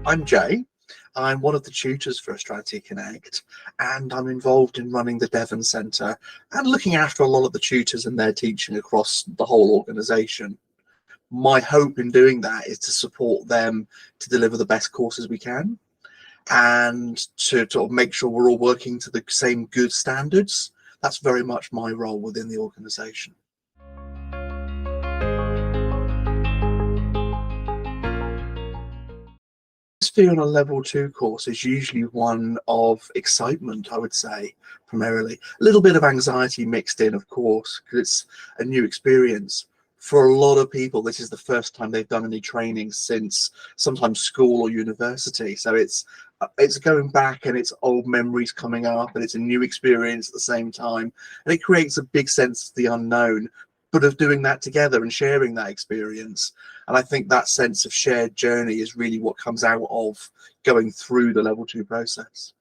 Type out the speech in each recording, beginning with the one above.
I'm Jay. I'm one of the tutors for Astranti Connect, and I'm involved in running the Devon Centre and looking after a lot of the tutors and their teaching across the whole organisation. My hope in doing that is to support them to deliver the best courses we can and to sort of make sure we're all working to the same good standards. That's very much my role within the organisation. On a level 2 course is usually one of excitement, I would say, primarily. A little bit of anxiety mixed in, of course, because it's a new experience. For a lot of people, this is the first time they've done any training since sometimes school or university. So it's going back and it's old memories coming up, and it's a new experience at the same time. And it creates a big sense of the unknown, but of doing that together and sharing that experience. And I think that sense of shared journey is really what comes out of going through the level 2 process.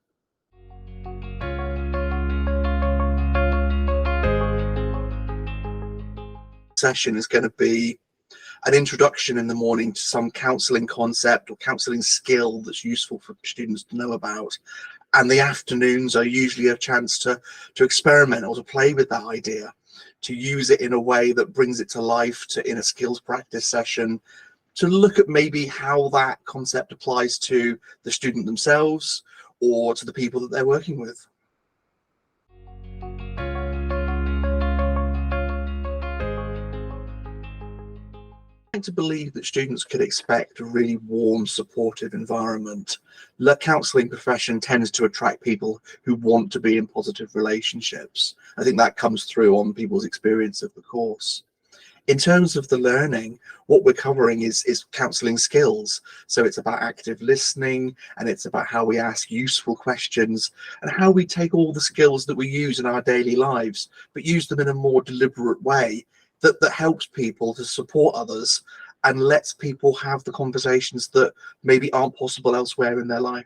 Session is going to be an introduction in the morning to some counselling concept or counselling skill that's useful for students to know about. And the afternoons are usually a chance to experiment or to play with that idea, to use it in a way that brings it to life, in a skills practice session, to look at maybe how that concept applies to the student themselves or to the people that they're working with. I like to believe that students could expect a really warm, supportive environment. The counselling profession tends to attract people who want to be in positive relationships. I think that comes through on people's experience of the course. In terms of the learning, what we're covering is counselling skills. So it's about active listening, and it's about how we ask useful questions and how we take all the skills that we use in our daily lives, but use them in a more deliberate way that helps people to support others and lets people have the conversations that maybe aren't possible elsewhere in their life.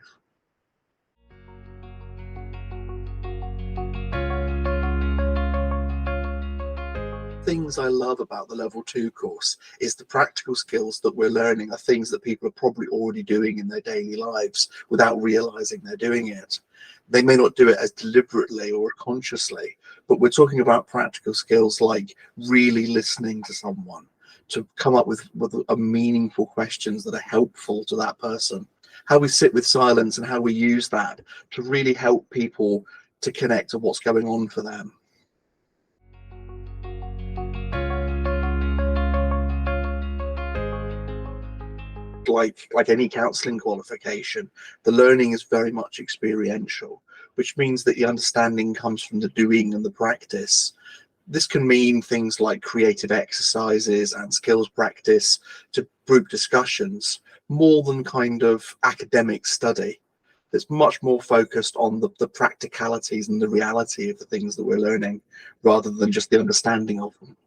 Things I love about the level 2 course is the practical skills that we're learning are things that people are probably already doing in their daily lives without realizing they're doing it. They may not do it as deliberately or consciously, but we're talking about practical skills like really listening to someone, to come up with meaningful questions that are helpful to that person, how we sit with silence and how we use that to really help people to connect to what's going on for them. Like any counselling qualification, the learning is very much experiential, which means that the understanding comes from the doing and the practice. This can mean things like creative exercises and skills practice to group discussions, more than kind of academic study. It's much more focused on the practicalities and the reality of the things that we're learning, rather than just the understanding of them.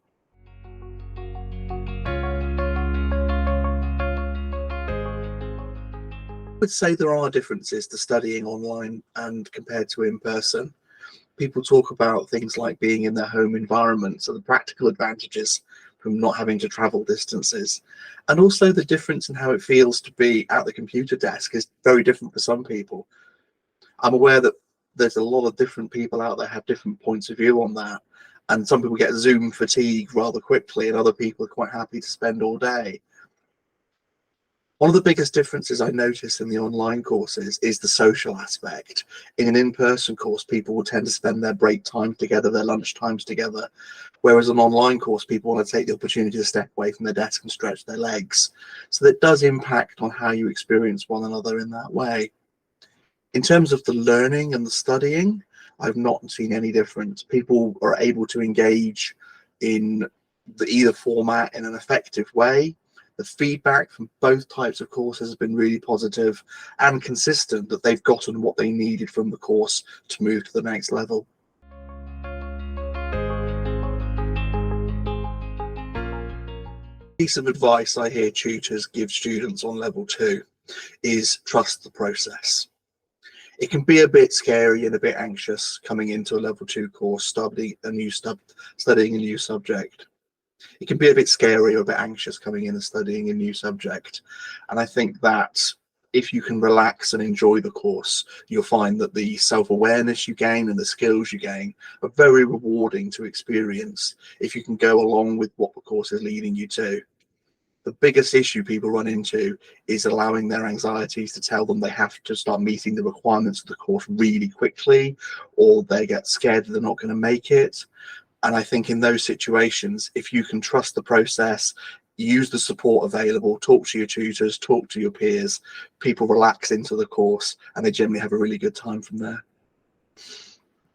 I would say there are differences to studying online and compared to in person. People talk about things like being in their home environment, so the practical advantages from not having to travel distances, and also the difference in how it feels to be at the computer desk is very different for some people. I'm aware that there's a lot of different people out there have different points of view on that, and some people get Zoom fatigue rather quickly, and other people are quite happy to spend all day. One of the biggest differences I notice in the online courses is the social aspect. In an in-person course, people will tend to spend their break time together, their lunch times together, whereas an online course, people want to take the opportunity to step away from their desk and stretch their legs. So that does impact on how you experience one another in that way. In terms of the learning and the studying, I've not seen any difference. People are able to engage in either format in an effective way. The feedback from both types of courses has been really positive and consistent, that they've gotten what they needed from the course to move to the next level. Piece of advice I hear tutors give students on level 2 is trust the process. It can be a bit scary and a bit anxious coming into a level 2 course, studying a new subject. It can be a bit scary or a bit anxious coming in and studying a new subject. And I think that if you can relax and enjoy the course, you'll find that the self-awareness you gain and the skills you gain are very rewarding to experience if you can go along with what the course is leading you to. The biggest issue people run into is allowing their anxieties to tell them they have to start meeting the requirements of the course really quickly, or they get scared that they're not going to make it. And I think in those situations, if you can trust the process, use the support available, talk to your tutors, talk to your peers, people relax into the course and they generally have a really good time from there.